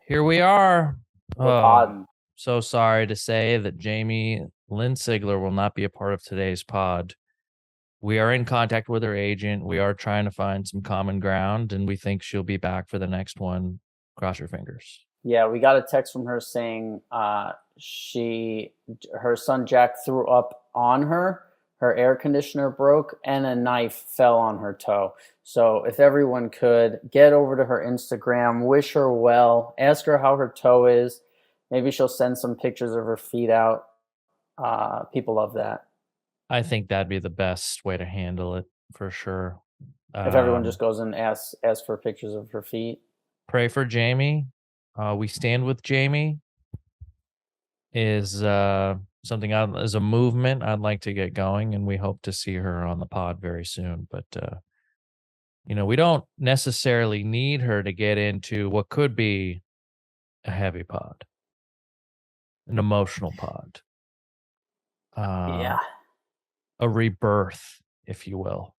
Here we are. We're podding. So sorry to say that Jamie-Lynn Sigler will not be a part of today's pod. We are in contact with her agent. We are trying to find some common ground, and we think she'll be back for the next one. Cross your fingers. Yeah, we got a text from her saying her son Jack threw up on her air conditioner broke, and a knife fell on her toe. So if everyone could get over to her Instagram, wish her well, ask her how her toe is. Maybe she'll send some pictures of her feet out. People love that. I think that'd be the best way to handle it for sure. If everyone just goes and asks for pictures of her feet. Pray for Jamie. We stand with Jamie is something as a movement I'd like to get going, and we hope to see her on the pod very soon. But we don't necessarily need her to get into what could be a heavy pod, an emotional pod, Yeah, a rebirth, if you will.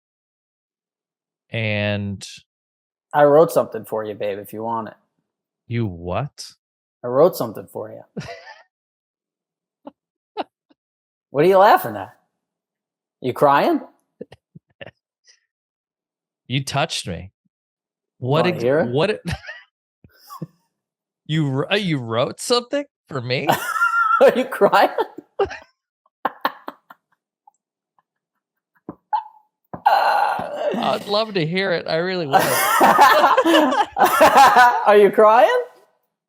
And I wrote something for you, babe, if you want it. You what? I wrote something for you. What are you laughing at? You crying? You touched me. What? You wrote something for me? Are you crying? I'd love to hear it. I really would. Are you crying?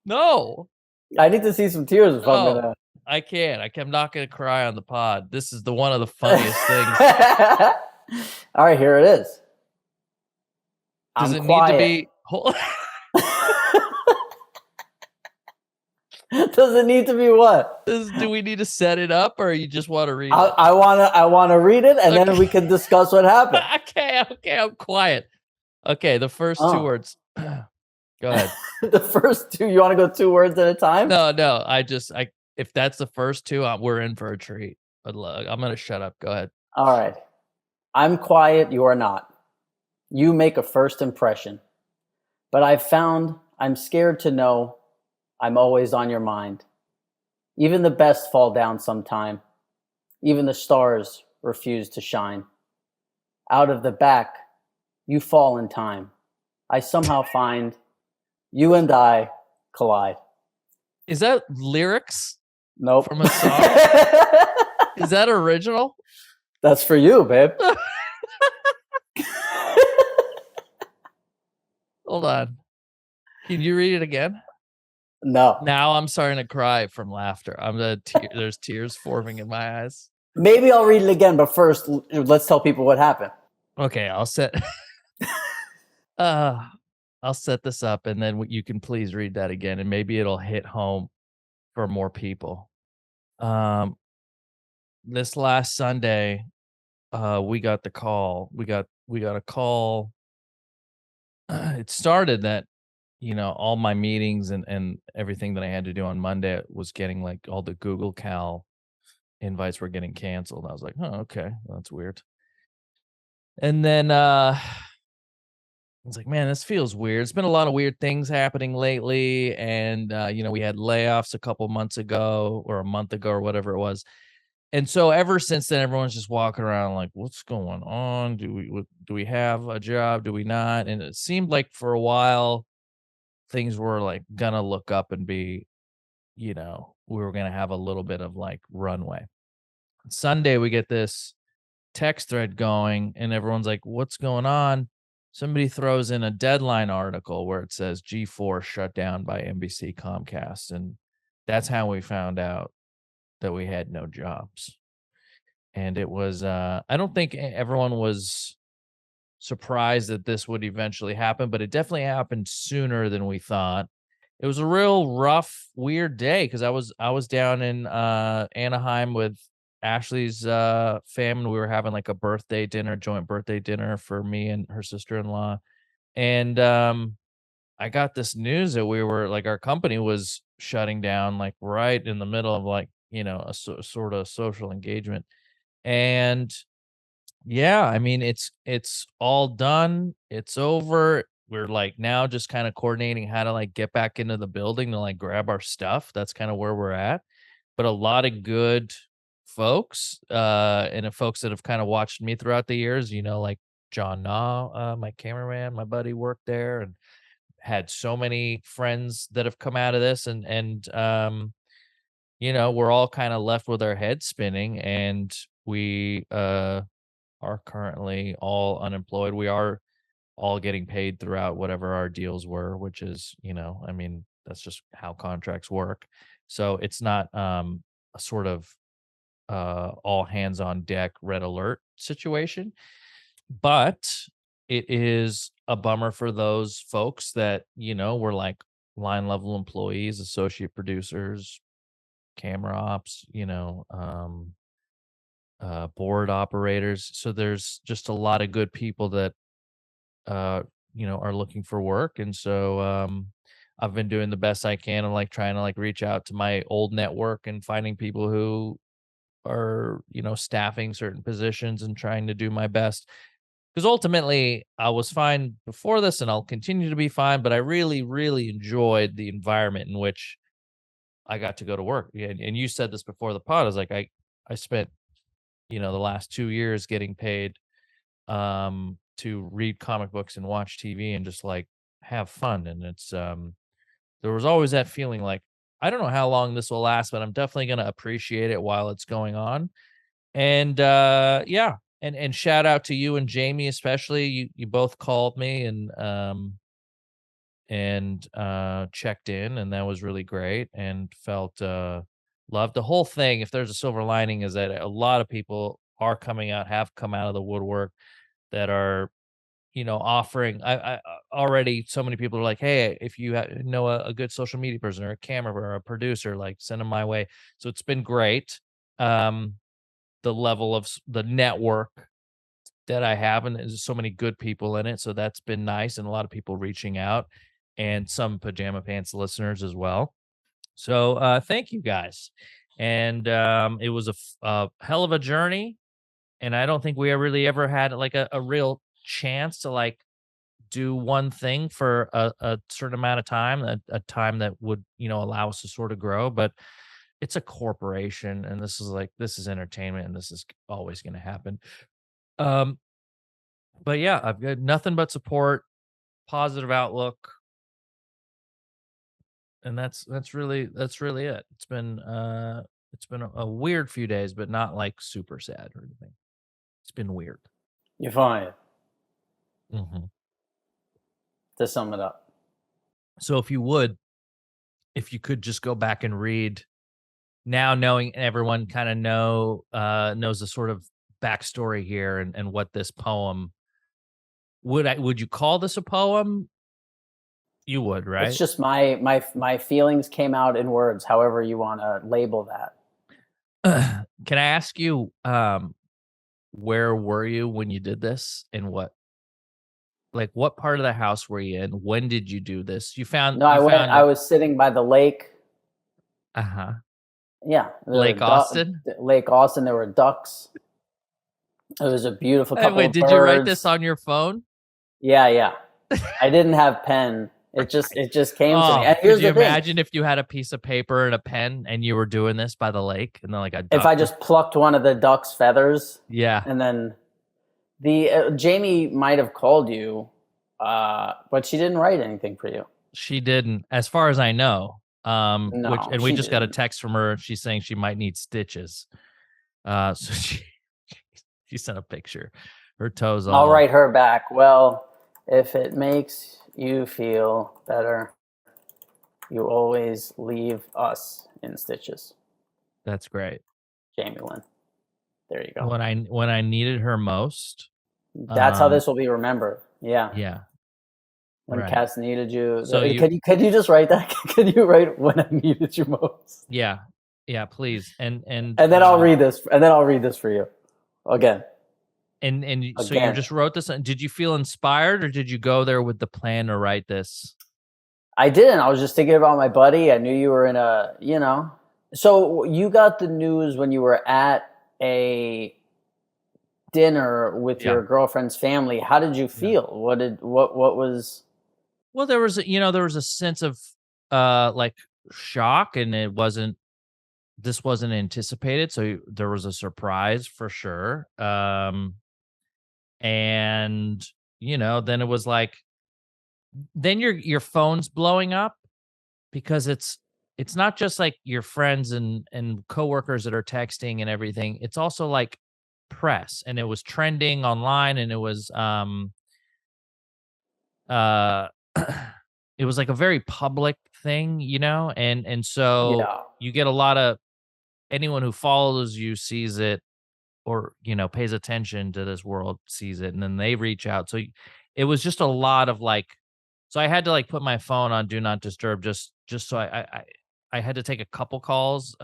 No. I need to see some tears if I'm gonna. I can't. I'm not gonna cry on the pod. This is one of the funniest things. All right, here it is. Does it need to be? Does it need to be what? Do we need to set it up, or you just want to read it? I want to read it, and then we can discuss what happened. Okay, I'm quiet. Okay, the first two words. Go ahead. The first two. You want to go 2 words at a time? No. If that's the first two, we're in for a treat. I'm gonna shut up. Go ahead. All right. I'm quiet. You are not. You make a first impression, but I've found I'm scared to know I'm always on your mind. Even the best fall down sometime. Even the stars refuse to shine. Out of the back, you fall in time. I somehow find you and I collide. Is that lyrics? Nope. From a song? Is that original? That's for you, babe. Hold on. Can you read it again? No. Now I'm starting to cry from laughter. There's tears forming in my eyes. Maybe I'll read it again, but first, let's tell people what happened. Okay, I'll set this up, and then you can please read that again, and maybe it'll hit home for more people. This last Sunday, we got the call. We got a call. It started that, all my meetings and everything that I had to do on Monday was getting like all the Google Cal invites were getting canceled. I was like, oh, okay, well, that's weird. And then I was like, man, this feels weird. It's been a lot of weird things happening lately. And, we had layoffs a couple months ago or a month ago or whatever it was. And so ever since then, everyone's just walking around like, what's going on? Do we have a job? Do we not? And it seemed like for a while, things were like going to look up and be, we were going to have a little bit of like runway. Sunday, we get this text thread going and everyone's like, what's going on? Somebody throws in a Deadline article where it says G4 shut down by NBC Comcast. And that's how we found out that we had no jobs. And it was, I don't think everyone was surprised that this would eventually happen, but it definitely happened sooner than we thought. It was a real rough, weird day because I was down in Anaheim with Ashley's family. We were having like a joint birthday dinner for me and her sister-in-law. And I got this news that we were like, our company was shutting down like right in the middle of like, a sort of social engagement. And yeah, I mean, it's all done. It's over. we're like now just kind of coordinating how to like get back into the building to like grab our stuff. That's kind of where we're at. But a lot of good folks, and the folks that have kind of watched me throughout the years, like John Nah, my cameraman, my buddy worked there, and had so many friends that have come out of this, and we're all kind of left with our heads spinning, and we are currently all unemployed. We are all getting paid throughout whatever our deals were, which is, I mean, that's just how contracts work. So it's not a sort of all hands on deck red alert situation, but it is a bummer for those folks that, were like line level employees, associate producers, camera ops, board operators. So there's just a lot of good people that are looking for work. And so I've been doing the best I can and like trying to like reach out to my old network and finding people who are, staffing certain positions and trying to do my best. Because ultimately I was fine before this and I'll continue to be fine, but I really, really enjoyed the environment in which I got to go to work. And you said this before the pod. I was like, I spent, the last 2 years getting paid to read comic books and watch TV and just like have fun. And it's there was always that feeling like I don't know how long this will last, but I'm definitely gonna appreciate it while it's going on. And yeah. And shout out to you and Jamie, especially. You both called me and checked in, and that was really great and felt loved. The whole thing, if there's a silver lining, is that a lot of people are coming out, have come out of the woodwork that are offering. I already so many people are like, hey, if you know a good social media person or a camera or a producer, like send them my way. So it's been great. um the level of the network that I have, and there's so many good people in it, so that's been nice, and a lot of people reaching out, and some pajama pants listeners as well. So thank you guys. And it was a hell of a journey, and I don't think we really ever had like a real chance to like do one thing for a certain amount of time, a time that would, allow us to sort of grow. But it's a corporation, and this is entertainment, and this is always going to happen. Um, but yeah, I've got nothing but support, positive outlook, and that's really it. It's been a weird few days, but not like super sad or anything. It's been weird. You're fine. Hmm. To sum it up. So if you could just go back and read now, knowing everyone kind of knows the sort of backstory here, and what this poem would you call this a poem? You would, It's right? just my feelings came out in words, however you want to label that. Can I ask you, where were you when you did this, and what part of the house were you in? When did you do this? You found No, you found I it. was sitting by the lake. Uh-huh. Yeah, there were Lake Austin. Lake Austin. There were ducks. It was a beautiful Hey, couple wait, of did you write this birds. on your phone? Yeah, yeah. I didn't have pen. It just came to me. Oh, And could here's you the thing: imagine if you had a piece of paper and a pen and you were doing this by the lake, and then like a if duck I was, just plucked one of the duck's feathers, yeah, and then the Jamie might have called you, but she didn't write anything for you. she didn't, as far as I know. No, We she just got a didn't. text from her. She's saying she might need stitches. So she sent a picture. Her toes I'll all, write her back. Well, if it makes you feel better, you always leave us in stitches. that's great. Jamie-Lynn. There you go. When I needed her most. That's how Um, this will be remembered. Yeah. yeah, When right. Kass needed you. So Could you just write that? Could you write when I needed you most? yeah, yeah, please. And then I'll read this. And then I'll read this for you again. So you Again. just wrote this. Did you feel inspired, or did you go there with the plan to write this? I didn't. I was just thinking about my buddy. I knew you were in a. So you got the news when you were at a dinner with Yeah. your girlfriend's family. How did you Yeah. feel? What was Well, there was, there was a sense of like shock, and this wasn't anticipated, so there was a surprise for sure. And then it was like, then your phone's blowing up, because it's not just like your friends and coworkers that are texting and everything. It's also like press, and it was trending online, and it was uh it was like a very public thing, and so Yeah. you get a lot of, anyone who follows you sees it, or pays attention to this world sees it, and then they reach out. So it was just a lot of like, so I had to like put my phone on do not disturb, just so I had to take a couple calls,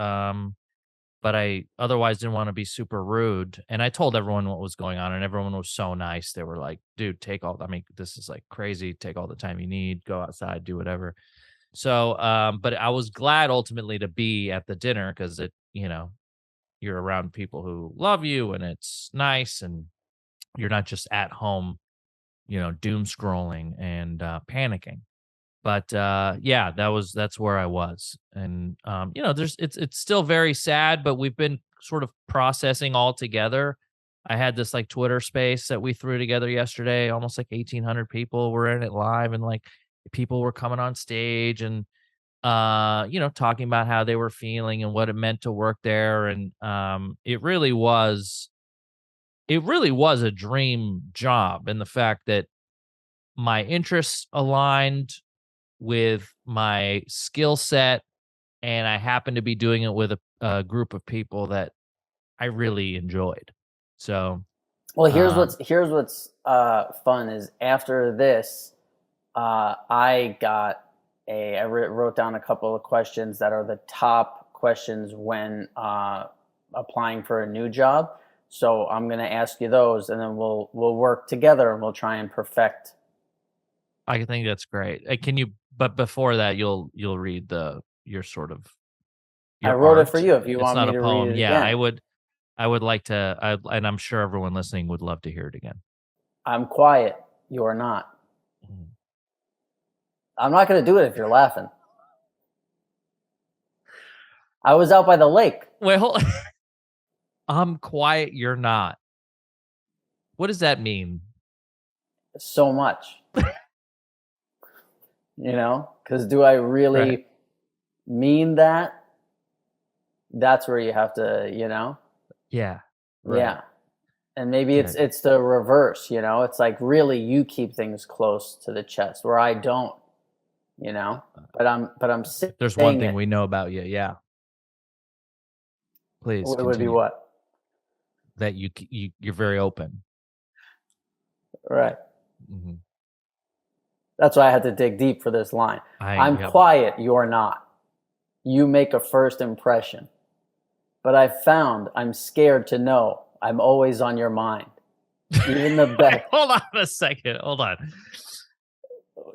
but I otherwise didn't want to be super rude, and I told everyone what was going on, and everyone was so nice. They were like, dude, I mean, this is like crazy, take all the time you need, go outside, do whatever. So but I was glad ultimately to be at the dinner, because you're around people who love you, and it's nice, and you're not just at home, doom scrolling and panicking. But yeah, that's where I was. And it's still very sad, but we've been sort of processing all together. I had this like Twitter space that we threw together yesterday. Almost like 1,800 people were in it live, and like people were coming on stage and talking about how they were feeling and what it meant to work there. And it really was a dream job, and the fact that my interests aligned with my skill set, and I happened to be doing it with a group of people that I really enjoyed. So, Well, um, here's what's fun is after this, I wrote down a couple of questions that are the top questions when applying for a new job. So I'm going to ask you those, and then we'll work together and we'll try and perfect. I think that's great. Can you? But before that, you'll read your sort of I your wrote it for art. you. If you It's want not me a to read poem. it Yeah, again, I would like to, and I'm sure everyone listening would love to hear it again. I'm quiet. You are not. Mhm. I'm not going to do it if you're laughing. I was out by the lake. Wait, hold. I'm quiet. You're not. What does that mean? So much, because do I Right. really mean that? That's where you have to, Yeah. Right. yeah. And maybe it's Good. it's the reverse, it's like really you keep things close to the chest where I don't, but I'm If there's one saying thing it. we know about you, yeah. Please It would be continue. what? That you're very open. Right. Mhm. That's why I had to dig deep for this line. I'm Yep. quiet, you're not. You make a first impression. But I've found I'm scared to know I'm always on your mind. Even the Wait, best. hold on a second. Hold on.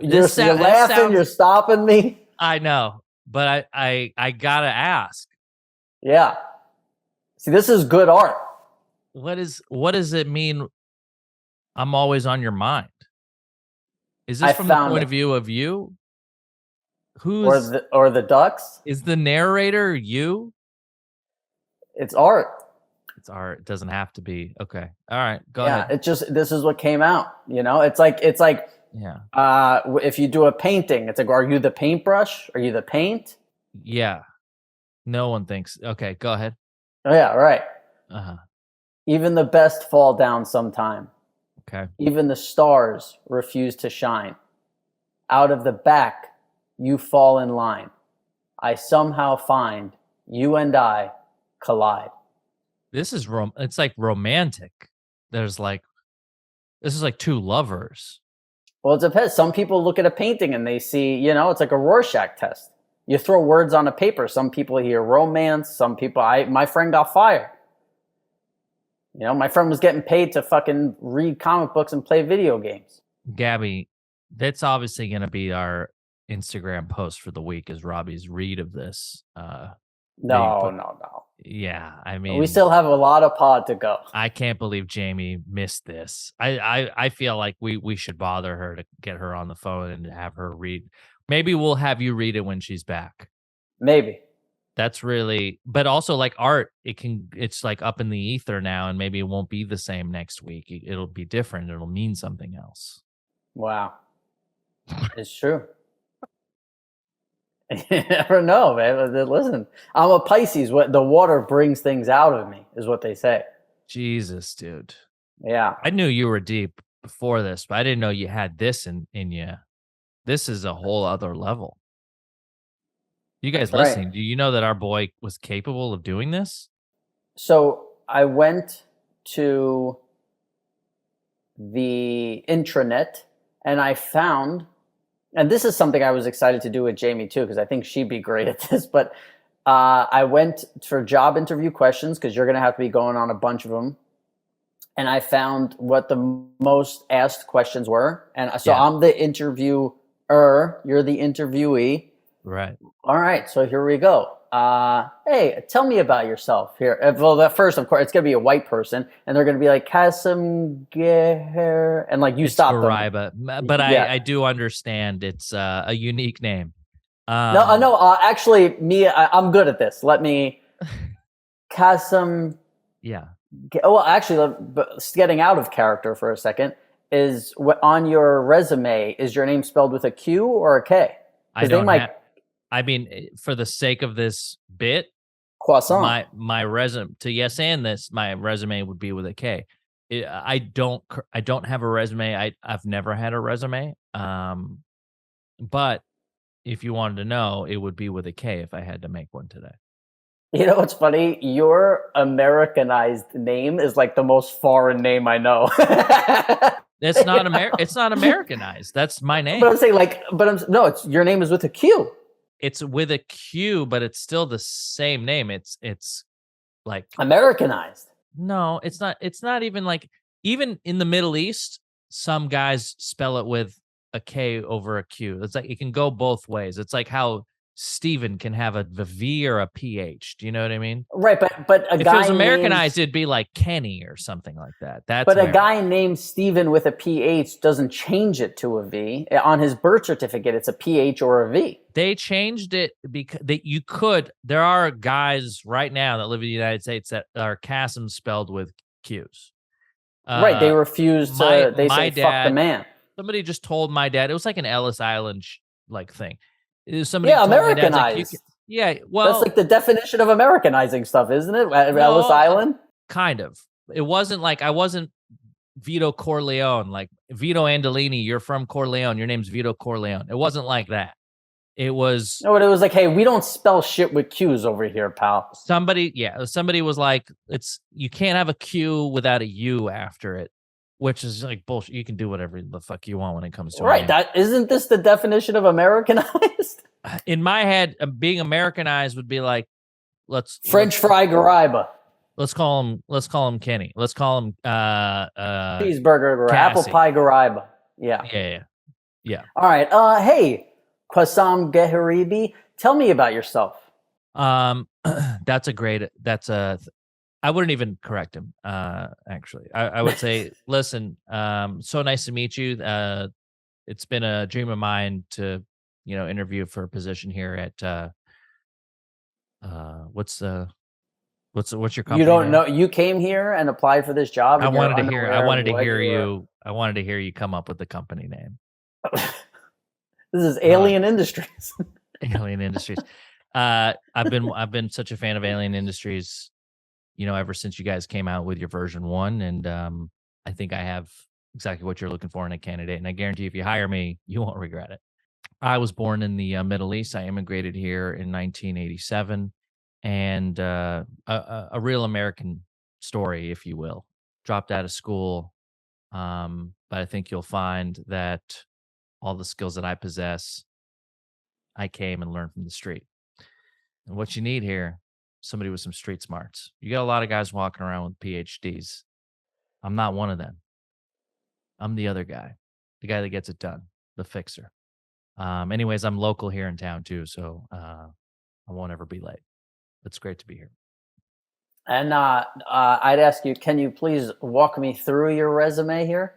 You're This laughing, you're sounds. stopping me. I know, but I gotta ask. Yeah. See, this is good art. What does it mean? I'm always on your mind. Is this I from the found point it. of view of you? Or Who's the ducks. is the narrator? You? It's art. It's art. It doesn't have to be. Okay. All right. Go Yeah, ahead. it just this is what came out. It's like Yeah. if you do a painting, it's like, are you the paintbrush? Are you the paint? Yeah. No one thinks. Okay. Go ahead. Oh yeah, right. Uh huh. Even the best fall down sometime. Okay. Even the stars refuse to shine. Out of the back, you fall in line. I somehow find you and I collide. It's like romantic. There's like, this is like two lovers. Well, it depends. Some people look at a painting and they see, it's like a Rorschach test. You throw words on a paper. Some people hear romance. Some people, my friend got fired. My friend was getting paid to fucking read comic books and play video games. Gabby, that's obviously going to be our Instagram post for the week, is Robbie's read of this. That you No, put. no, no. Yeah, I We mean, still have a lot of pod to go. I can't believe Jamie missed this. I feel like we should bother her to get her on the phone and have her read. Maybe we'll have you read it when she's back. Maybe. That's really, but also like art, it's like up in the ether now, and maybe it won't be the same next week. It'll be different. It'll mean something else. Wow. It's true. You never know, man. Listen, I'm a Pisces. What the water brings things out of me is what they say. Jesus, dude. Yeah, I knew you were deep before this, but I didn't know you had this in you. This is a whole other level. You guys that's right. listening, do you know that our boy was capable of doing this? So I went to the intranet and I found, and this is something I was excited to do with Jamie too, because I think she'd be great at this. But I went for job interview questions because you're going to have to be going on a bunch of them. And I found what the most asked questions were. And so Yeah. I'm the interviewer, you're the interviewee. Right. All right, so here we go. Hey, tell me about yourself here. Well, at first, of course, it's going to be a white person, and they're going to be like, Kassem, Geher, and like you It's stop them. Gariba, but Yeah. I do understand it's a unique name. No, no, actually, I'm good at this. Let me, Kassem, Yeah. well, actually, getting out of character for a second, is on your resume, is your name spelled with a Q or a K? I Because they don't might, have. I mean, for the sake of this bit, croissant. my resume to yes and this, my resume would be with a K. I don't have a resume. I've never had a resume. But if you wanted to know, it would be with a K if I had to make one today. You know what's funny? Your Americanized name is like the most foreign name I know. It's not It's not Americanized. That's my But I'm name. saying no, it's your name is with a Q. It's with a Q, but it's still the same name. It's like Americanized. no, it's not. It's not even like even in the Middle East, some guys spell it with a K over a Q. It's like it can go both ways. It's like how Steven can have a V or a PH. Do you know what I mean? Right, but a If it was guy named Americanized, it'd be like Kenny or something like that. That's but a American. guy named Steven with a PH doesn't change it to a V. On his birth certificate, it's a PH or a V. They changed it because you could. There are guys right now that live in the United States that are Kassem spelled with Q's. Right, they refuse to. They My say "fuck the dad. man." Somebody just told my dad. It was like an Ellis Island like thing. Somebody Yeah, told my dad's like you. Americanized. Yeah, That's well, like the definition of Americanizing stuff, isn't it? Ellis no, Island. kind of. It wasn't like I wasn't Vito Corleone, like Vito Andolini. You're from Corleone. Your name's Vito Corleone. It wasn't like that. It was No, but it was like, hey, we don't spell shit with Q's over here, pal. somebody. Yeah, somebody was like, it's you can't have a Q without a U after it, which is like bullshit. You can do whatever the fuck you want when it comes to a Right. name. That isn't this the definition of Americanized? In my head, being Americanized would be like French fry Gariba. let's call him Kenny. Let's call him Cheeseburger or apple Cassie. pie Gariba. Yeah. Yeah. All right. Hey, Qassam Geharibi, tell me about yourself. That's a great I wouldn't even correct him. Actually. I would say, listen, so nice to meet you. It's been a dream of mine to, interview for a position here at what's your You company don't name? know you came here and applied for this job and you're I unaware wanted of to what hear you were. you. I wanted to hear you come up with the company name. This is Uh, Alien Industries. Alien Industries. I've been such a fan of Alien Industries, ever since you guys came out with your version 1, and I think I have exactly what you're looking for in a candidate, and I guarantee if you hire me, you won't regret it. I was born in the Middle East. I immigrated here in 1987, and a real American story, if you will. Dropped out of school, but I think you'll find that all the skills that I possess, I came and learned from the street. And what you need here, somebody with some street smarts. You got a lot of guys walking around with PhDs. I'm not one of them. I'm the other guy, the guy that gets it done, the fixer. Anyways, I'm local here in town too, so I won't ever be late. It's great to be here. And I'd ask you, can you please walk me through your resume here?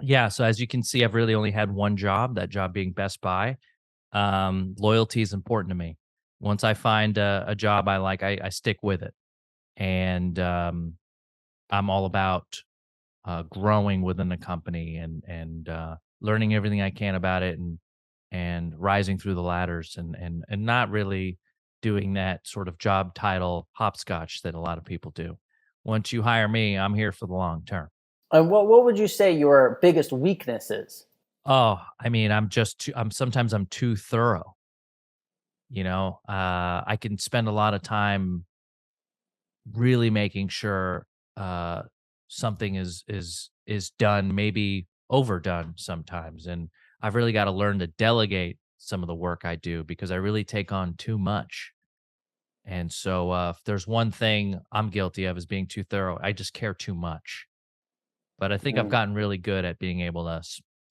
Yeah, so as you can see, I've really only had one job, that job being Best Buy. Loyalty is important to me. Once I find a job I like, I stick with it. And I'm all about growing within the company and learning everything I can about it and rising through the ladders and not really doing that sort of job title hopscotch that a lot of people do. Once you hire me, I'm here for the long term. And what would you say your biggest weakness is? Oh, I mean, I'm too thorough. I can spend a lot of time really making sure something is done, maybe overdone sometimes. And I've really got to learn to delegate some of the work I do because I really take on too much. And so if there's one thing I'm guilty of is being too thorough. I just care too much. But I think I've Mm, gotten really good at being able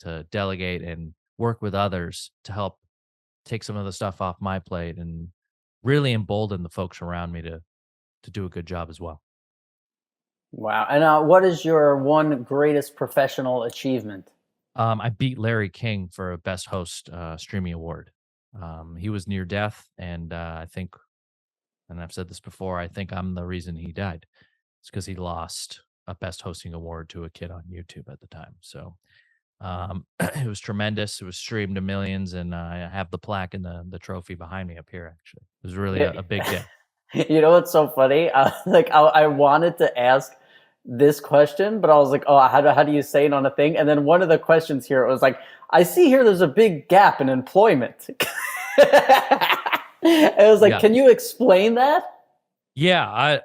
to delegate and work with others to help take some of the stuff off my plate and really embolden the folks around me to do a good job as well. wow. And what is your one greatest professional achievement? I beat Larry King for a Best Host Streaming Award. He was near death, and I think, and I've said this before, I think I'm the reason he died. It's because he lost a Best Hosting Award to a kid on YouTube at the time. So it was tremendous. It was streamed to millions, and I have the plaque and the trophy behind me up here. Actually, it was really Yeah. a big day. You know what's so funny? I wanted to ask this question, but I was like, oh, how do you say it on a thing? And then one of the questions here was like, I see here there's a big gap in employment. It was like, Yeah, can you explain that? yeah.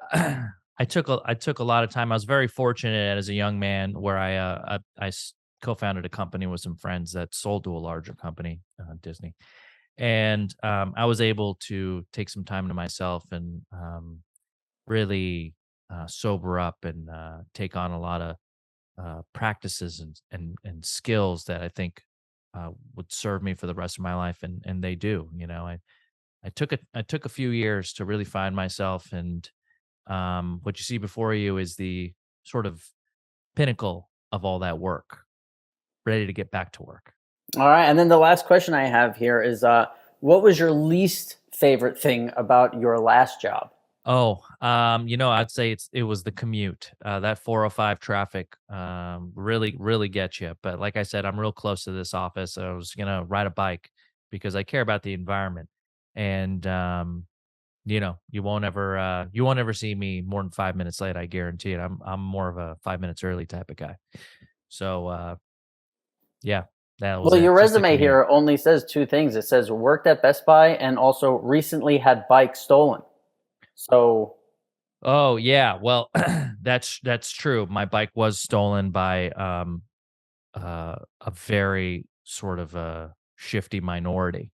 I took a lot of time. I was very fortunate as a young man where I co-founded a company with some friends that sold to a larger company, Disney, and I was able to take some time to myself and really sober up and take on a lot of practices and skills that I think would serve me for the rest of my life, and they do. I took a few years to really find myself, and what you see before you is the sort of pinnacle of all that work, ready to get back to work. All right. And then the last question I have here is what was your least favorite thing about your last job? Oh, I'd say it was the commute. That 405 traffic really gets you. But like I said, I'm real close to this office. I was gonna ride a bike because I care about the environment. And you won't ever see me more than 5 minutes late, I guarantee it. I'm more of a 5 minutes early type of guy. So yeah, that was Well, it. your Just the resume commute. here only says two things. It says worked at Best Buy and also recently had bike stolen. So, Oh yeah, well, that's true. My bike was stolen by a very sort of a shifty minority,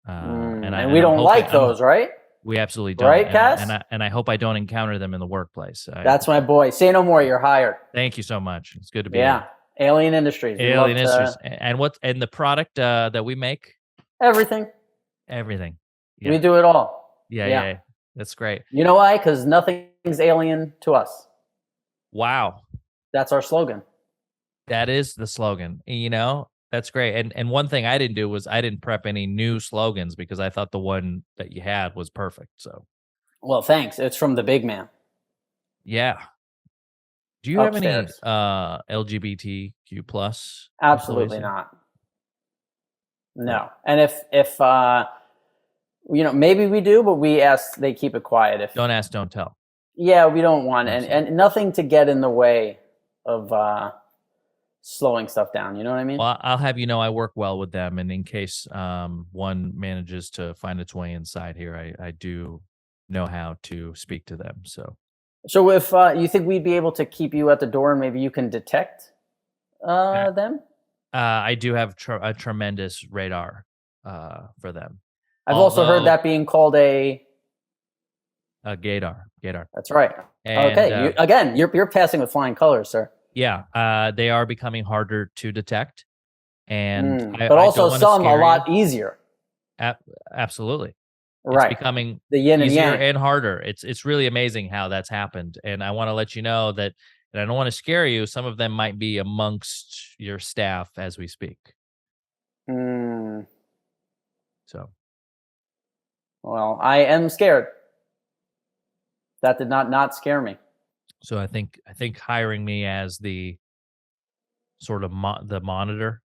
and I and we and I'm don't hoping like those, right? we absolutely don't, Right, and I Cass? and I and I hope I don't encounter them in the workplace. That's my boy. Say no more. You're hired. Thank you so much. It's good to be Yeah. here. Alien Industries. We love Alien Issues to and the product that we make, everything. everything. We Yeah, do it all. yeah, Yeah. yeah. Yeah. That's great. You know why? Because nothing's alien to us. Wow, That's our slogan. that is the slogan. That's great. And one thing I didn't do was I didn't prep any new slogans because I thought the one that you had was perfect. So Well, thanks. It's from the big man yeah. Do you have any upstairs. LGBTQ plus employees Absolutely here? not. Great. No. And if maybe we do, but we ask they keep it quiet. If Don't ask, don't tell. yeah, we don't want Absolutely. and nothing to get in the way of slowing stuff down. You know what I mean? Well, I'll have you know I work well with them, and in case one manages to find its way inside here, I do know how to speak to them. So So if you think we'd be able to keep you at the door and maybe you can detect uh, them? I do have a tremendous radar for them. I've also heard Although that being called a. Gaydar, That's right. and Okay, you're passing with flying colors, sir. yeah, they are becoming harder to detect, and I, But I also don't want to some a scare you. lot easier. Ab- Absolutely. It's Right. becoming The yin and easier yang. and harder. It's really amazing how that's happened, and I wanna let you know that, and I don't wanna scare you, some of them might be amongst your staff as we speak. Hmm. So Well, I am scared. That did not scare me. so I think hiring me as the sort of the monitor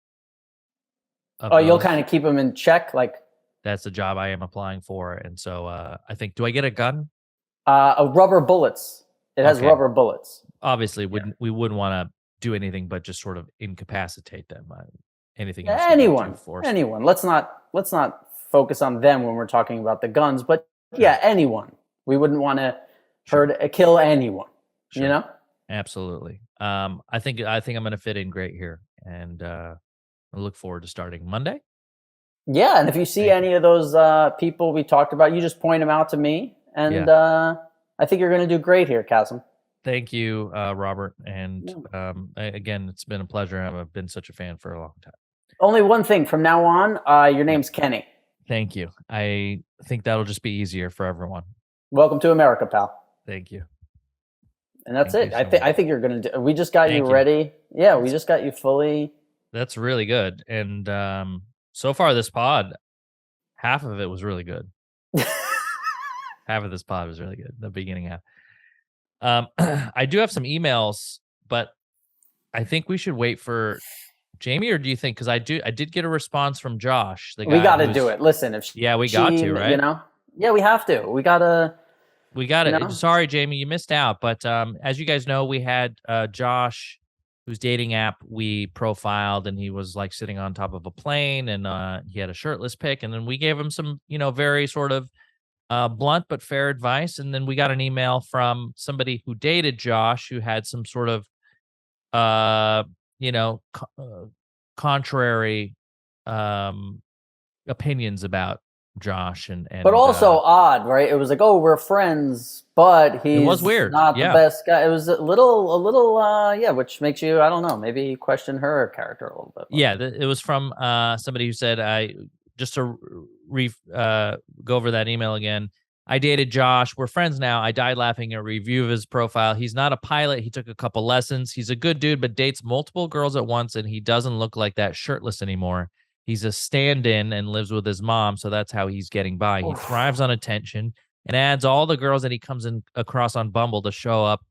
Oh, of you'll kind those, of keep them in check, like that's the job I am applying for, and so, I think, do I get a gun? rubber bullets. It has Okay. rubber bullets. Obviously, Yeah. we wouldn't wanna do anything but just sort of incapacitate them. Anything else would be too Anyone, forceful. anyone. Let's not focus on them when we're talking about the guns, but yeah, Sure, anyone. We wouldn't want to sure, kill anyone. You sure. know? Absolutely. I think I'm gonna fit in great here, and, I look forward to starting Monday. Yeah. And if you see Thank you. any of those people we talked about, you just point them out to me, and Yeah. I think you're going to do great here, Kassem. Thank you, Robert, and, Yeah. again, it's been a pleasure. I've been such a fan for a long time. Only one thing from now on. Your Yeah. name's Kenny. Thank you. I think that'll just be easier for everyone. Welcome to America, pal. Thank you. And that's Thank you it. so I much. think you're gonna do. We just got you Thank you. ready. Yeah, we That's just got you fully. that's really good, and, so far this pod, half of it was really good. Half of this pod was really good, the beginning half. I do have some emails, but I think we should wait for Jamie, or do you think, 'cause I did get a response from Josh, the We guy got to do who's it. Listen, if yeah, we got she, to, right? yeah, we have to. We gotta, We got you it. know. Sorry, Jamie, you missed out, but, as you guys know, we had, Josh, whose dating app we profiled, and he was, like, sitting on top of a plane, and, he had a shirtless pic, and then we gave him some, very sort of blunt but fair advice. And then we got an email from somebody who dated Josh, who had some sort of, uh, contrary um, opinions about Josh, and But also odd, right? It was like, oh, we're friends, but it was he's weird. not the Yeah, best guy. It was yeah, which makes you, I don't know, maybe question her character a little bit. But yeah. It was from somebody who said, "I just to go over that email again. I dated Josh. We're friends now. I died laughing at a review of his profile. He's not a pilot. He took a couple lessons. He's a good dude, but dates multiple girls at once, and he doesn't look like that shirtless anymore. He's a stand-in and lives with his mom, so that's how he's getting by. He oof. thrives on attention and adds all the girls that he comes in across on Bumble to show up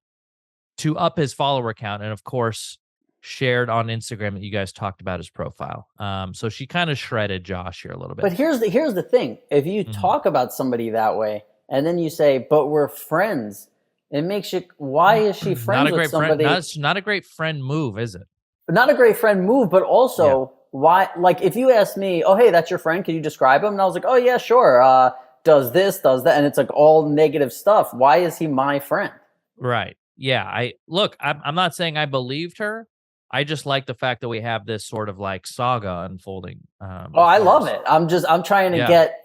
to up his follower count, and of course shared on Instagram that you guys talked about his profile. So she kind of shredded Josh here a little bit. But here's the thing: if you Mhm. talk about somebody that way, and then you say, "But we're friends," it makes you. Why is she Not friends a with great friend. somebody? Not a great friend move, is it? Not a great friend move, but Yeah. also why? Like, if you asked me, "Oh, hey, that's your friend. Can you describe him?" And I was like, "Oh, yeah, sure. Does this, does that," and it's like all negative stuff. Why is he my friend? Right. Yeah. I'm not saying I believed her. I just like the fact that we have this sort of like saga unfolding Oh, I before love us. it. Yeah.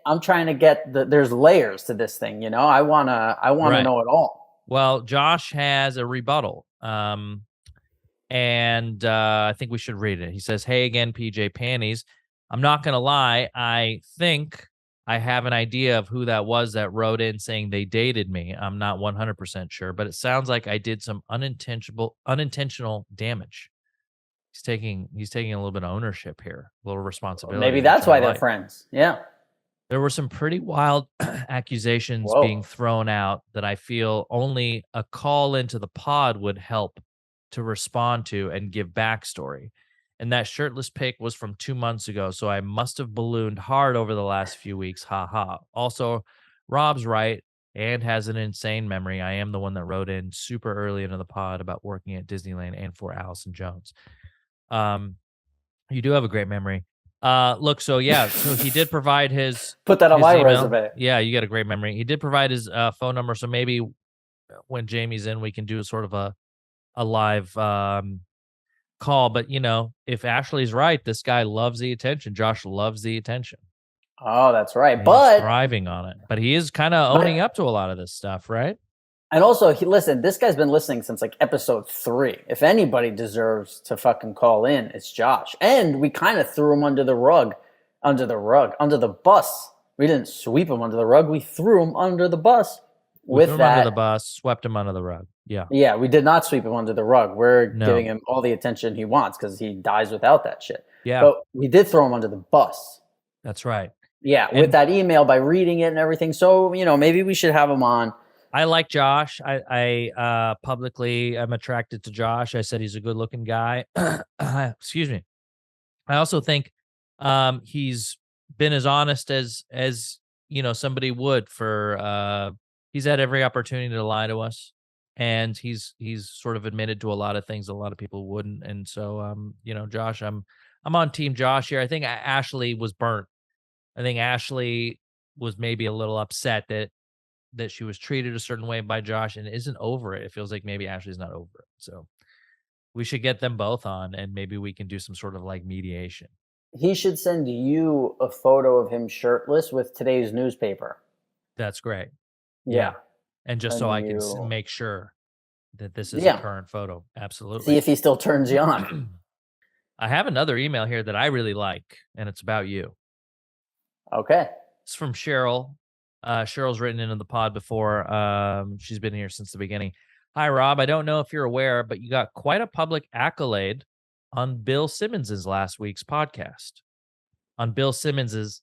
I'm trying to get there's layers to this thing, you know? I wanna Right. know it all. Well, Josh has a rebuttal. And I think we should read it. He says, "Hey again, PJ Panties. I'm not gonna lie. I think I have an idea of who that was that wrote in saying they dated me. I'm not 100% sure, but it sounds like I did some unintentional damage." He's taking a little bit of ownership here, a little responsibility, Maybe which that's I why they're like. friends. Yeah. There were some pretty wild accusations being Whoa. thrown out that I feel only a call into the pod would help to respond to and give backstory. And that shirtless pic was from 2 months ago, so I must have ballooned hard over the last few weeks. Ha ha. Also, Rob's right and has an insane memory. I am the one that wrote in super early into the pod about working at Disneyland and for Allison Jones. Um, you do have a great memory. Look, so yeah, so he did provide his Put that on his my email. resume. Yeah, you got a great memory. He did provide his phone number, so maybe when Jamie's in, we can do sort of a live call. But if Ashley's right, this guy loves the attention. Josh loves the attention. Oh, that's right. And he's thriving on it. But he is kind of owning But up to a lot of this stuff, right? and also, listen, this guy's been listening since like episode 3. If anybody deserves to fucking call in, it's Josh. And we kind of threw him under the bus We didn't sweep him under the rug. We threw him under the bus. We threw him under the bus, swept him under the rug. Yeah. Yeah, we did not sweep him under the rug. We're No. giving him all the attention he wants because he dies without that shit. Yeah. But we did throw him under the bus. That's right. Yeah, with that email, by reading it and everything. So, maybe we should have him on. I like Josh. I publicly am attracted to Josh. I said he's a good-looking guy. Excuse me. I also think he's been as honest as somebody would for he's had every opportunity to lie to us, and he's sort of admitted to a lot of things a lot of people wouldn't. And so Josh, I'm on team Josh here. I think Ashley was burnt. I think Ashley was maybe a little upset that she was treated a certain way by Josh and isn't over it. It feels like maybe Ashley's not over it. So we should get them both on, and maybe we can do some sort of like mediation. He should send you a photo of him shirtless with today's newspaper. That's great. Yeah. And just so I can make sure that this is a current photo. Absolutely. See if he still turns you on. I have another email here that I really like, and it's about you. Okay. It's from Cheryl. Cheryl's written into the pod before. She's been here since the beginning. Hi, Rob. I don't know if you're aware, but you got quite a public accolade on Bill Simmons's last week's podcast. Bill Simmons is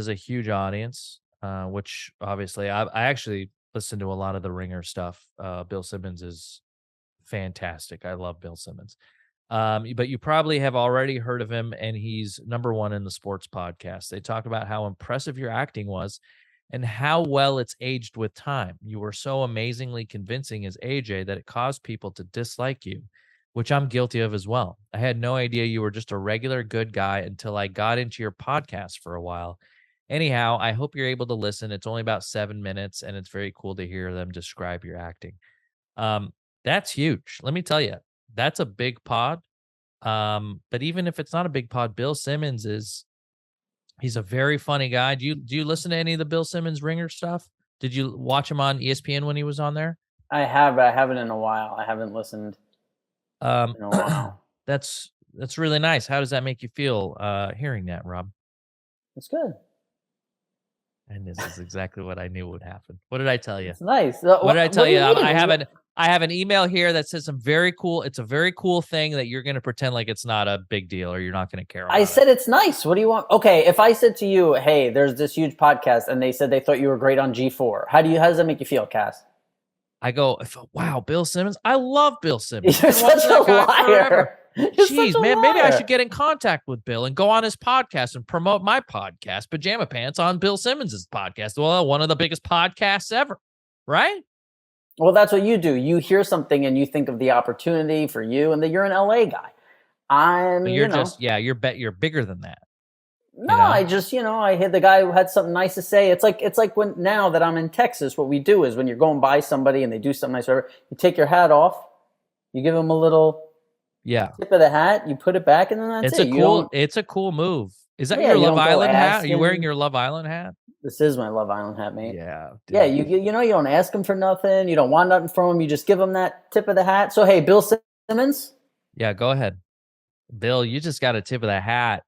a huge audience, which obviously I actually listen to a lot of the Ringer stuff. Bill Simmons is fantastic. I love Bill Simmons. But you probably have already heard of him, and he's number one in the sports podcast. They talk about how impressive your acting was and how well it's aged with time. You were so amazingly convincing as AJ that it caused people to dislike you, which I'm guilty of as well. I had no idea you were just a regular good guy until I got into your podcast for a while. Anyhow, I hope you're able to listen. It's only about 7 minutes, and it's very cool to hear them describe your acting. That's huge. Let me tell you, that's a big pod. But even if it's not a big pod, Bill Simmons he's a very funny guy. Do you listen to any of the Bill Simmons Ringer stuff? Did you watch him on ESPN when he was on there? I have, but I haven't in a while. I haven't listened in a while. That's really nice. How does that make you feel hearing that, Rob? It's good. And this is exactly what I knew would happen. What did I tell you? It's nice. What did I tell you? I have an email here that says some very cool. It's a very cool thing that you're going to pretend like it's not a big deal or you're not going to care about. I said it's nice. What do you want? Okay, if I said to you, "Hey, there's this huge podcast," and they said they thought you were great on G4, how does that make you feel, Kass? I go, wow, Bill Simmons. I love Bill Simmons. You're such a liar. Jeez, man, maybe I should get in contact with Bill and go on his podcast and promote my podcast, Pajama Pants, on Bill Simmons's podcast. Well, one of the biggest podcasts ever, right? Well, that's what you do. You hear something and you think of the opportunity for you, and that you're an LA guy. You're bigger than that. No, I just, I hit the guy who had something nice to say. It's like when now that I'm in Texas, what we do is when you're going by somebody and they do something nice, whatever, you take your hat off, you give them a little tip of the hat, you put it back, and then that's it. It's a cool move. Is that your Love Island hat? Are you wearing your Love Island hat? This is my Love Island hat, mate. Yeah. Dude. Yeah, you don't ask them for nothing. You don't want nothing from them. You just give them that tip of the hat. So, hey, Bill Simmons? Yeah, go ahead. Bill, you just got a tip of the hat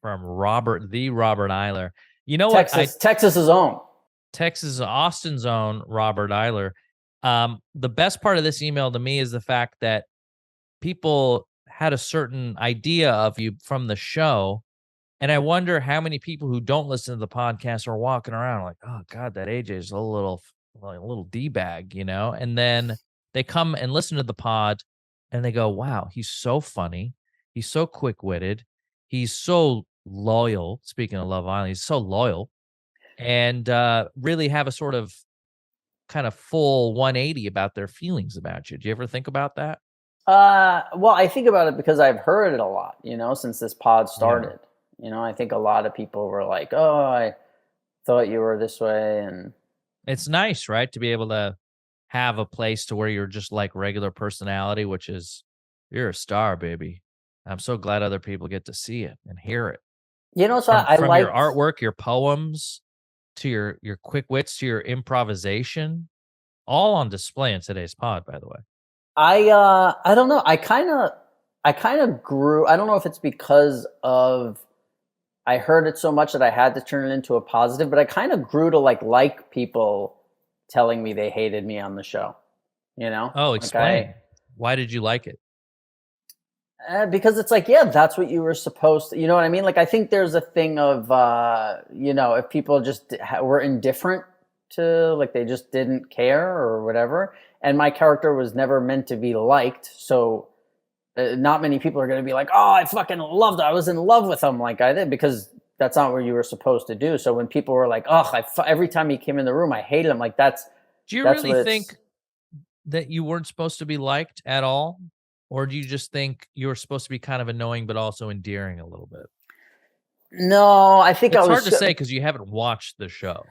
from Robert Eiler. You know what? Texas's own. Texas, Austin's own Robert Eiler. The best part of this email to me is the fact that people had a certain idea of you from the show. And I wonder how many people who don't listen to the podcast are walking around like, oh God, that AJ is a little D-bag, and then they come and listen to the pod and they go, wow, he's so funny. He's so quick-witted. He's so loyal. Speaking of Love Island, he's so loyal, and really have a sort of kind of full 180 about their feelings about you. Do you ever think about that? Well, I think about it because I've heard it a lot, since this pod started. Yeah. I think a lot of people were like, oh, I thought you were this way. And it's nice, right? To be able to have a place to where you're just like regular personality, which is you're a star, baby. I'm so glad other people get to see it and hear it. So I like your artwork, your poems, to your quick wits, to your improvisation, all on display in today's pod, by the way. I don't know. I I kind of grew. I don't know if it's because of I heard it so much that I had to turn it into a positive, but I kind of grew to like people telling me they hated me on the show. You know, Oh, like I explain. Why did you like it? because it's like, yeah, that's what you were supposed to. You know what I mean? Like I think there's a thing of if people just were indifferent to like they just didn't care or whatever, and my character was never meant to be liked, so not many people are going to be like, oh, I fucking loved it. I was in love with him like I did, because that's not what you were supposed to do. So when people were like, oh, every time he came in the room, I hated him. Like Do you that's really what it's. think that you weren't supposed to be liked at all? Or do you just think you were supposed to be kind of annoying, but also endearing a little bit? No, I think I It's hard was. to say because you haven't watched the show.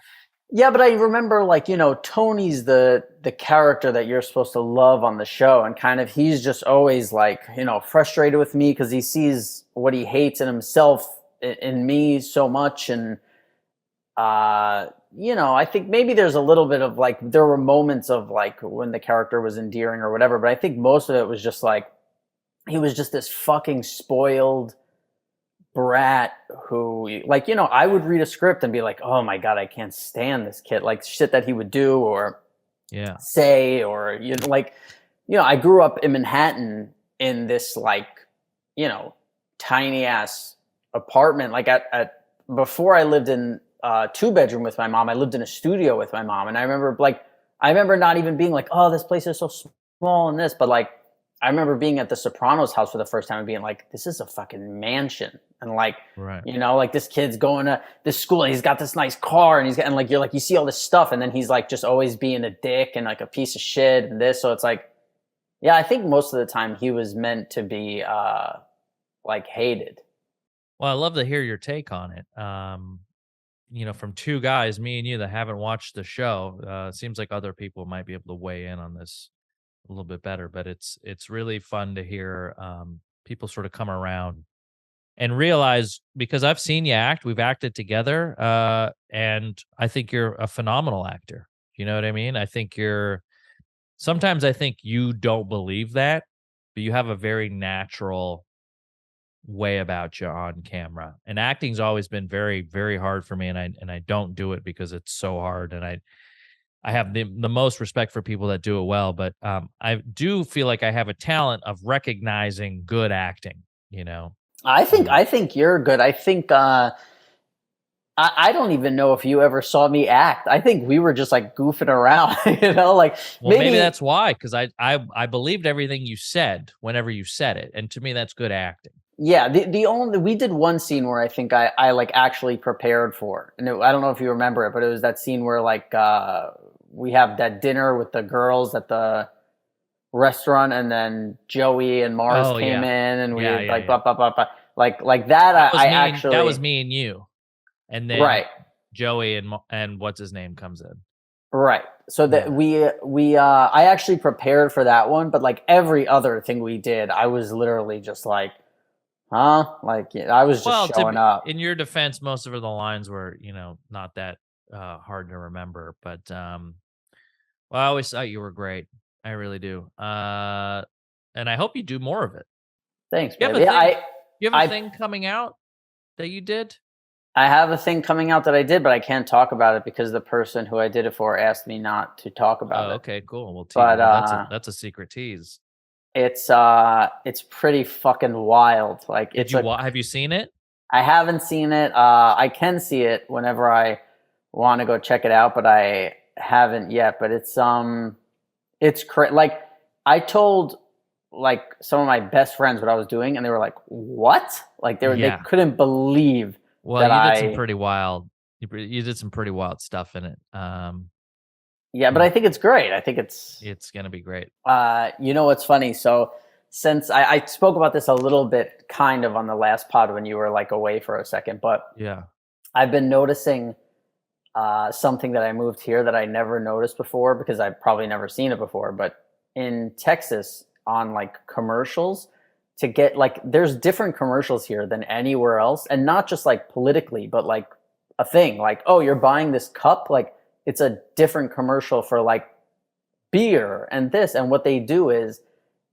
Yeah, but I remember like, Tony's the character that you're supposed to love on the show, and kind of he's just always like, frustrated with me because he sees what he hates in himself in me so much. And I think maybe there's a little bit of like there were moments of like when the character was endearing or whatever, but I think most of it was just like he was just this fucking spoiled brat who, like, I would read a script and be like, oh my God, I can't stand this kid. Like shit that he would do or Yeah. say, or, I grew up in Manhattan in this like, tiny ass apartment. Like before I lived in a 2-bedroom with my mom, I lived in a studio with my mom. And I remember not even being like, oh, this place is so small and this, but like, I remember being at the Sopranos house for the first time and being like, this is a fucking mansion. And like, Right. like this kid's going to this school and he's got this nice car and you're like, you see all this stuff. And then he's like, just always being a dick and like a piece of shit and this. So it's like, yeah, I think most of the time he was meant to be like hated. Well, I love to hear your take on it. From two guys, me and you, that haven't watched the show, it seems like other people might be able to weigh in on this a little bit better. But it's really fun to hear people sort of come around and realize, because I've seen you act, we've acted together, and I think you're a phenomenal actor. You know what I mean? Sometimes I think you don't believe that, but you have a very natural way about you on camera. And acting's always been very, very hard for me, and I don't do it because it's so hard. And I have the most respect for people that do it well, but I do feel like I have a talent of recognizing good acting, you know. I think you're good. I think I don't even know if you ever saw me act. I think we were just like goofing around, like Well, maybe that's why, because I believed everything you said whenever you said it, and to me that's good acting. Yeah, we did one scene where I think I like actually prepared for, and I don't know if you remember it, but it was that scene where like we have that dinner with the girls at the restaurant, and then Joey and Mars Oh came yeah, in, and we yeah, had yeah, like yeah. blah blah blah blah, like that. I actually That was me and you, and then right. Joey and what's his name comes in. Right. So that we I actually prepared for that one, but like every other thing we did, I was literally just like, huh? Like I was just showing up. In your defense, most of the lines were, not that hard to remember. But well, I always thought you were great. I really do. And I hope you do more of it. Thanks, You have a baby. thing. You have a I thing coming out that you did. I have a thing coming out that I did, but I can't talk about it because the person who I did it for asked me not to talk about Oh, it. okay, cool. Well, But that's a secret tease. it's pretty fucking wild. Like Have you seen it? I haven't seen it. I can see it whenever I want to go check it out, but I haven't yet. But it's like I told like some of my best friends what I was doing, and they were like, "What?" Like they couldn't believe Well, that you did some pretty wild. You did some pretty wild stuff in it. Yeah, but I think it's great. I think it's gonna be great. You know what's funny? So since I spoke about this a little bit kind of on the last pod when you were like away for a second, but Yeah. I've been noticing something that I moved here that I never noticed before because I've probably never seen it before. But in Texas, on like commercials, to get like there's different commercials here than anywhere else, and not just like politically, but like a thing like, oh, you're buying this cup, like it's a different commercial for like beer and this. And what they do is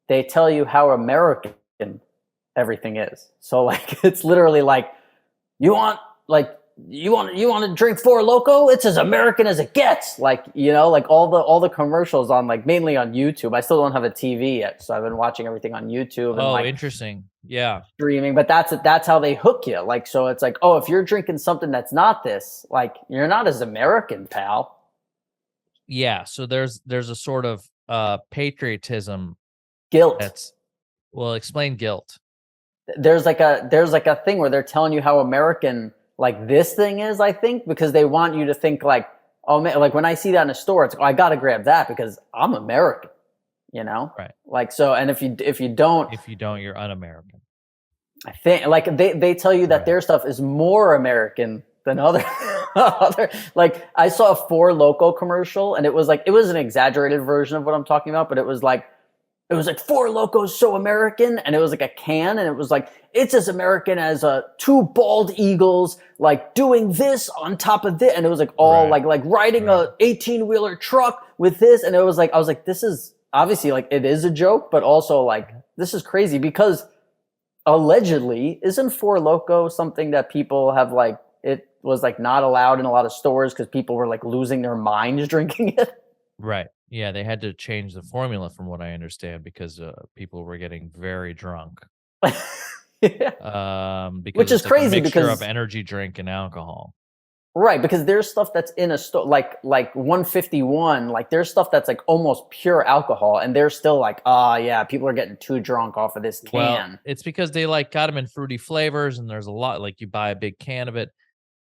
they tell you how American everything is. So like it's literally like you want like you want to drink Four Loco? It's as American as it gets. Like, you know, like all the commercials on like mainly on YouTube. I still don't have a TV yet, so I've been watching everything on YouTube and Oh, like interesting. Yeah. streaming. But that's how they hook you. Like, so it's like, oh, if you're drinking something that's not this, like you're not as American, pal. Yeah. So there's a sort of patriotism Guilt. that's well, explain guilt. There's like a thing where they're telling you how American like this thing is, I think, because they want you to think like, oh man, like when I see that in a store, it's like, oh, I gotta grab that because I'm American, you know? Right. Like so, and if you don't, If you don't, you're un-American. I think like they tell you that Right. their stuff is more American than other other like I saw a Four Loco commercial and it was like it was an exaggerated version of what I'm talking about, but it was like Four Locos so American, and it was like a can, and it was like it's as American as two bald eagles like doing this on top of this, and it was like all like riding a 18-wheeler truck with this, and it was like I was like this is obviously like it is a joke, but also like this is crazy because allegedly isn't Four Loco something that people have like it was like not allowed in a lot of stores because people were like losing their minds drinking it. Right. Yeah, they had to change the formula from what I understand because people were getting very drunk. Yeah. Because Which is it's like a crazy mixture because of energy drink and alcohol. right, because there's stuff that's in a store like 151, like there's stuff that's like almost pure alcohol, and they're still like, ah, yeah, people are getting too drunk off of this Well, can. it's because they like got them in fruity flavors, and there's a lot like you buy a big can of it.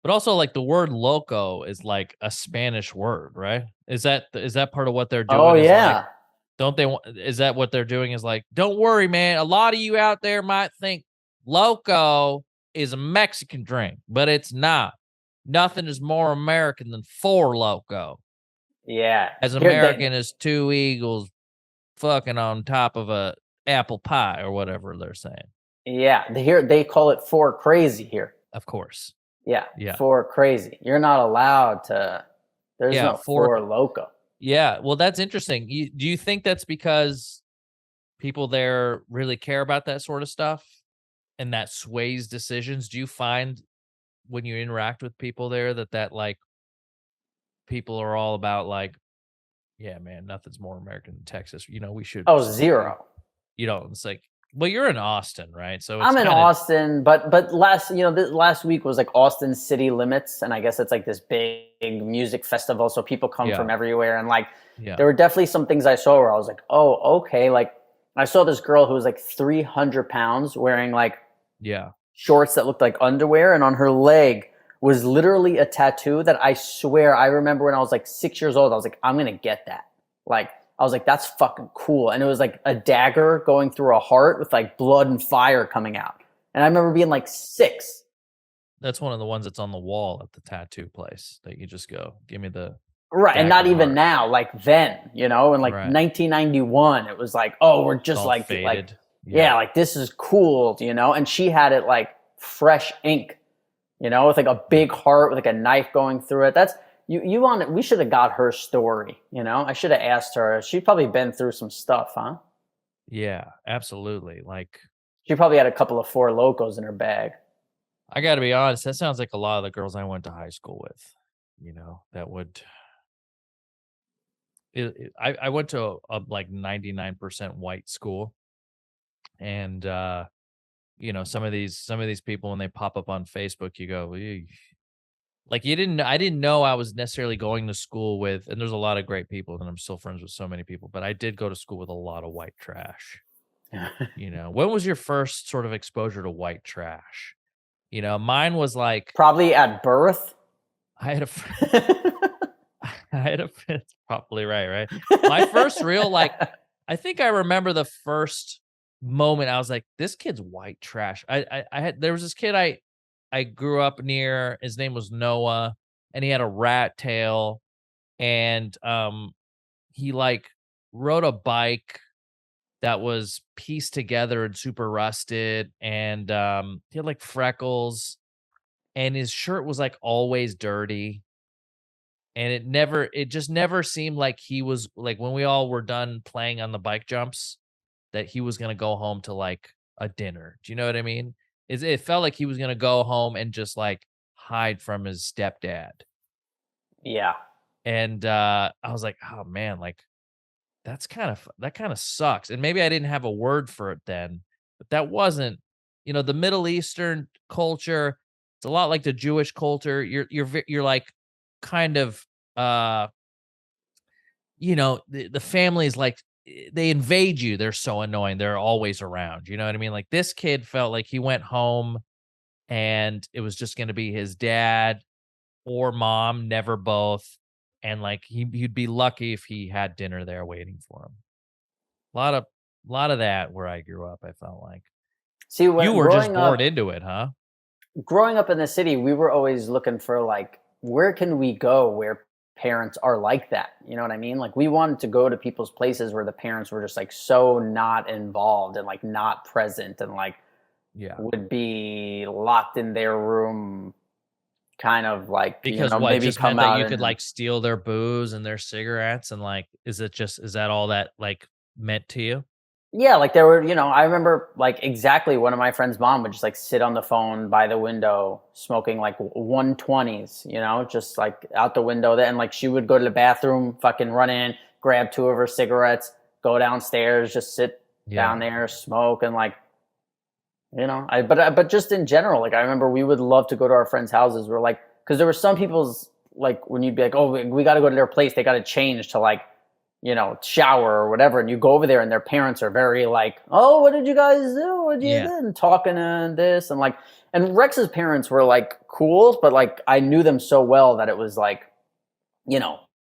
But also, like the word "loco" is like a Spanish word, right? Is that part of what they're Oh doing? Is like, yeah, don't they? Is that what they're doing? Is like, don't worry, man. A lot of you out there might think "loco" is a Mexican drink, but it's not. Nothing is more American than Four Loco. yeah. As Here American as two eagles fucking on top of a apple pie or whatever they're saying. yeah, here they call it Four Crazy here. Of course. Yeah, Yeah. Four Crazy. You're not allowed to. There's Yeah. no Four Loco. Yeah. Well, that's interesting. Do you think that's because people there really care about that sort of stuff and that sways decisions? Do you find when you interact with people there that like people are all about like, yeah, man, nothing's more American than Texas. You know, we should, Oh, zero. you know, it's like, well, you're in Austin, right? So it's I'm in kind of, Austin, but last this last week was like Austin City Limits, and I guess it's like this big music festival, so people come yeah, from everywhere, and like yeah, there were definitely some things I saw where I was like, oh, okay, like I saw this girl who was like 300 pounds wearing like yeah. shorts that looked like underwear, and on her leg was literally a tattoo that I swear I remember when I was like 6 years old. I was like, I'm gonna get that. Like, I was like, that's fucking cool. And it was like a dagger going through a heart with like blood and fire coming out. And I remember being like 6. That's one of the ones that's on the wall at the tattoo place that you just go, give me the Right. And not dagger even heart. now, like then, you know, in like Right. 1991, it was like, oh, we're It's just all faded. yeah, like this is cool, you know? And she had it like fresh ink, you know, with like a big heart with like a knife going through it. That's you want it. We should have got her story, you know? I should have asked her. She'd probably been through some stuff, huh? Yeah, absolutely. Like, She probably had a couple of Four Locos in her bag. I got to be honest, that sounds like a lot of the girls I went to high school with, you know, that would, I went to a like 99% white school. And, you know, some of these people, when they pop up on Facebook, you go, "Eesh." Like I didn't know I was necessarily going to school with, and there's a lot of great people and I'm still friends with so many people, but I did go to school with a lot of white trash. You know, when was your first sort of exposure to white trash? You know, mine was like Probably at birth. I had a I had a that's probably right, right? My first real like I think I remember the first moment I was like, this kid's white trash. I had there was this kid I grew up near. His name was Noah, and he had a rat tail, and he like rode a bike that was pieced together and super rusted, and he had like freckles, and his shirt was like always dirty, and it just never seemed like he was like when we all were done playing on the bike jumps that he was gonna go home to like a dinner. Do you know what I mean? It felt like he was gonna go home and just like hide from his stepdad. Yeah. And I was like, oh man, like that kind of sucks. And maybe I didn't have a word for it then, but that wasn't, the Middle Eastern culture. It's a lot like the Jewish culture. You're like kind of the families like they invade you. They're so annoying. They're always around. You know what I mean? Like this kid felt like he went home and it was just going to be his dad or mom, never both. And like he'd be lucky if he had dinner there waiting for him. A lot of that where I grew up, I felt like. See, You when were just born into it, huh? growing up in the city, we were always looking for like, where can we go where parents are like that? You know what I mean? Like we wanted to go to people's places where the parents were just like so not involved and like not present and like Yeah. would be locked in their room, kind of like, Because what maybe just come meant that out you could and like steal their booze and their cigarettes and like is that all that like meant to you? yeah, like there were, I remember like exactly one of my friend's mom would just like sit on the phone by the window smoking like 120s, just like out the window there. And like she would go to the bathroom, fucking run in, grab two of her cigarettes, go downstairs, just sit down Yeah. there, smoke. And like, but just in general, like I remember we would love to go to our friends' houses. We're like, because there were some people's like when you'd be like, oh, we got to go to their place, they got to change to like, shower or whatever, and you go over there and their parents are very like, oh, what did you guys do? What did you Yeah. do? And talking and this and like, and Rex's parents were like cool, but like I knew them so well that it was like,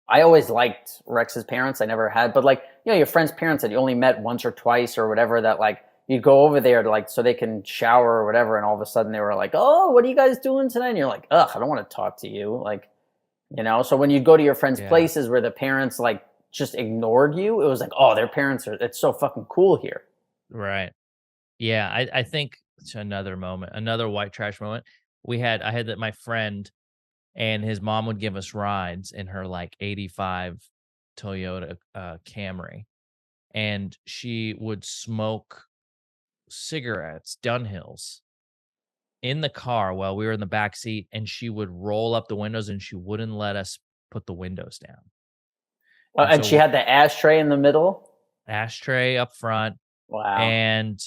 I always liked Rex's parents. I never had, but like, your friend's parents that you only met once or twice or whatever, that like you'd go over there to like so they can shower or whatever, and all of a sudden they were like, oh, what are you guys doing tonight? And you're like, ugh, I don't want to talk to you. Like, so when you'd go to your friends' Yeah. places where the parents like just ignored you, it was like, oh, their parents are, it's so fucking cool here. Right. Yeah, I think it's another moment, another white trash moment. I had that my friend and his mom would give us rides in her like 85 Toyota Camry, and she would smoke cigarettes, Dunhills, in the car while we were in the back seat, and she would roll up the windows and she wouldn't let us put the windows down. And And she so had the ashtray in the middle. ashtray up front, Wow. and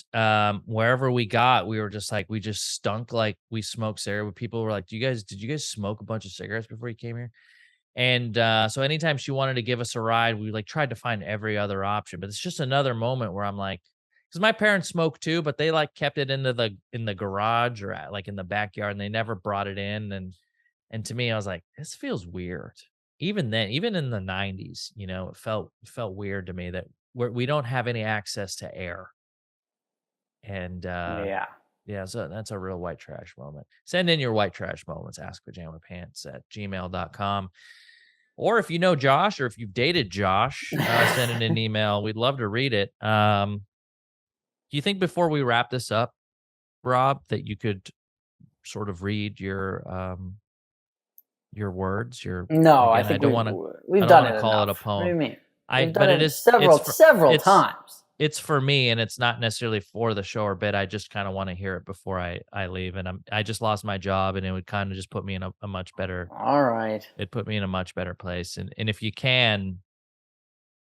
wherever we got, we were just like we just stunk like we smoked cigarette. People were like, did you guys smoke a bunch of cigarettes before you came here?" And so anytime she wanted to give us a ride, we like tried to find every other option. But it's just another moment where I'm like, because my parents smoke too, but they like kept it in the garage or like in the backyard, and they never brought it in. And to me, I was like, this feels weird. Even then, even in the 90s, it felt weird to me that we don't have any access to air. And Yeah. yeah, so that's a real white trash moment. Send in your white trash moments, askpajamapants@gmail.com. Or if you know Josh or if you've dated Josh, send in an email. We'd love to read it. Do you think before we wrap this up, Rob, that you could sort of read your words? No, I Again, think I we've don't done want to it call it a enough. What do you poem. mean? We've done But it it is it's several it's times. it's for me, and it's not necessarily for the show or bit. I just kind of want to hear it before I leave, and I just lost my job, and it would kind of just put me in a much better. All right. It put me in a much better place, and if you can,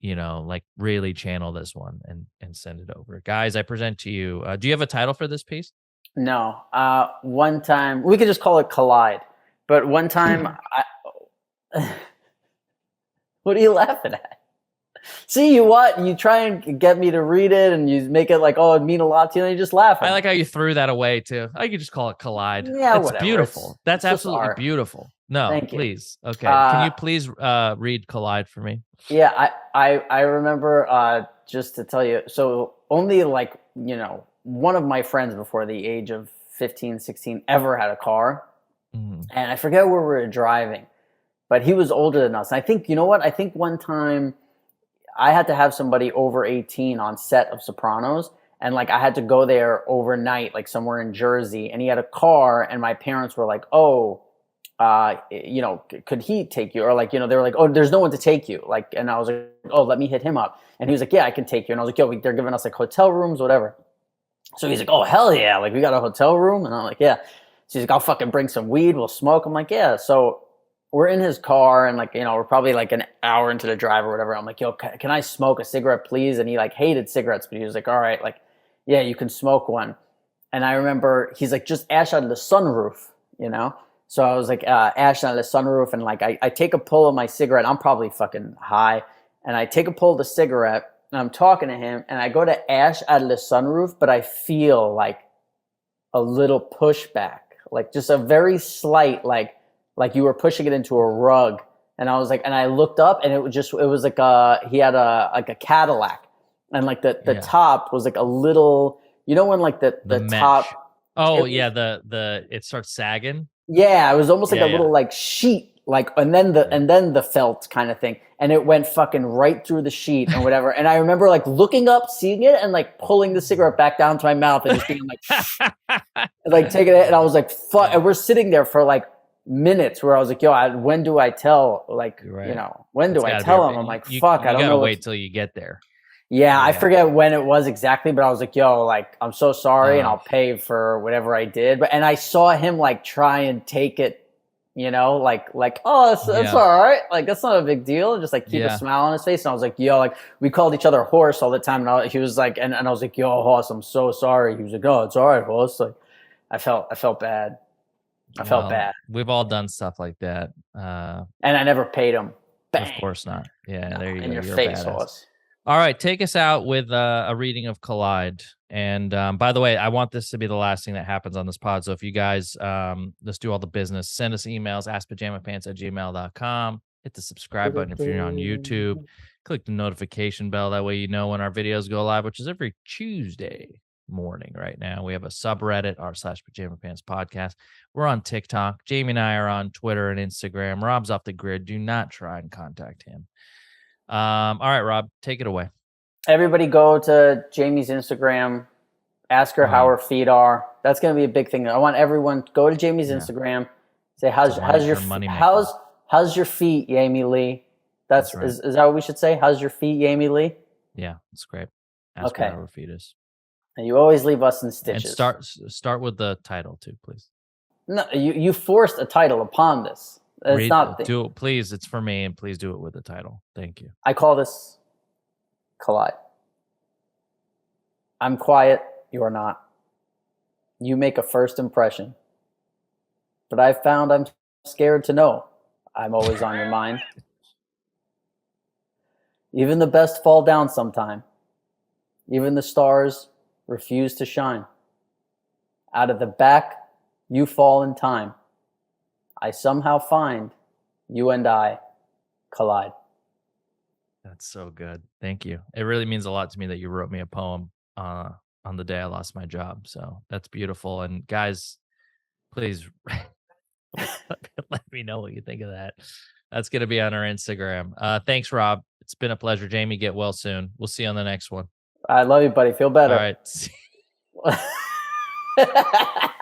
like really channel this one and send it over, guys. I present to you. Do you have a title for this piece? No. One time we could just call it Collide. But one time, what are you laughing at? See, you try and get me to read it, and you make it like, oh, it mean a lot to you, and you just laugh I at me. like how you threw that away too. I could just call it Collide. Yeah, That's whatever. beautiful. That's It's just absolutely art. beautiful. No, Thank you. please. Okay. Can Uh, you please read Collide for me? yeah, I remember just to tell you. So only like one of my friends before the age of 15, 16 ever had a car, Mhm. and I forget where we were driving, but he was older than us. I think you know what? I think one time I had to have somebody over 18 on set of Sopranos, and like I had to go there overnight, like somewhere in Jersey, and he had a car, and my parents were like, "Oh, could he take you?" Or like, they were like, "Oh, there's no one to take you." Like, and I was like, "Oh, let me hit him up." And he was like, "Yeah, I can take you." And I was like, "Yo, they're giving us like hotel rooms, whatever." So he's like, oh, hell yeah. Like, we got a hotel room? And I'm like, yeah. So he's like, I'll fucking bring some weed. We'll smoke. I'm like, yeah. So we're in his car and like, you know, we're probably like an hour into the drive or whatever. I'm like, yo, can I smoke a cigarette, please? And he like hated cigarettes, but he was like, all right, like, yeah, you can smoke one. And I remember he's like, just ash out of the sunroof, you know? So I was like, ash out of the sunroof. And like, I take a pull of my cigarette. I'm probably fucking high. And I take a pull of the cigarette and I'm talking to him and I go to ash out of the sunroof, but I feel like a little pushback, like just a very slight, like you were pushing it into a rug. And I was like, and I looked up and it was like he had a Cadillac and like the top was like a little, you know, when like the top. Oh yeah. It starts sagging. Yeah. It was almost like a little like sheet, like, and then the felt kind of thing. And it went fucking right through the sheet and whatever. And I remember like looking up, seeing it and like pulling the cigarette back down to my mouth and just being like, like taking it. And I was like, fuck. And we're sitting there for like minutes where I was like, yo, when do I tell? Like, you know, when do I tell him? I'm like, fuck, I don't know. You gotta wait till you get there. Yeah, I forget when it was exactly, but I was like, yo, like, I'm so sorry and I'll pay for whatever I did. And I saw him like try and take it, you know, like, oh, it's all right. Like, that's not a big deal. Just like keep a smile on his face. And I was like, yo, like we called each other horse all the time. And he was like, and I was like, yo, horse, I'm so sorry. He was like, oh, it's all right, horse. Like, I felt bad. I felt bad. We've all done stuff like that. And I never paid him. Bang. Of course not. Yeah, there you go. In your face, horse. All right, take us out with a reading of Collide. And by the way, I want this to be the last thing that happens on this pod. So if you guys, let's do all the business. Send us emails, askpajamapants@gmail.com. Hit the subscribe button if you're on YouTube. Click the notification bell. That way you know when our videos go live, which is every Tuesday morning right now. We have a subreddit, r/pajamapants podcast. We're on TikTok. Jamie and I are on Twitter and Instagram. Rob's off the grid. Do not try and contact him. All right, Rob, take it away. Everybody go to Jamie's Instagram, ask her how her feet are. That's going to be a big thing. I want everyone to go to Jamie's Instagram, say how's your feet, Yamie-Lynn? That's right. Is that what we should say? How's your feet, Yamie-Lynn? Yeah, that's great. Ask her how her feet is. And you always leave us in stitches. And start with the title too, please. No, you forced a title upon this. Do it, please. It's for me, and please do it with the title. Thank you. I call this Collide. I'm quiet. You are not. You make a first impression. But I've found I'm scared to know. I'm always on your mind. Even the best fall down sometime. Even the stars refuse to shine. Out of the back, you fall in time. I somehow find you and I collide. That's so good. Thank you. It really means a lot to me that you wrote me a poem on the day I lost my job. So that's beautiful. And guys, please let me know what you think of that. That's going to be on our Instagram. Thanks, Rob. It's been a pleasure. Jamie, get well soon. We'll see you on the next one. I love you, buddy. Feel better. All right.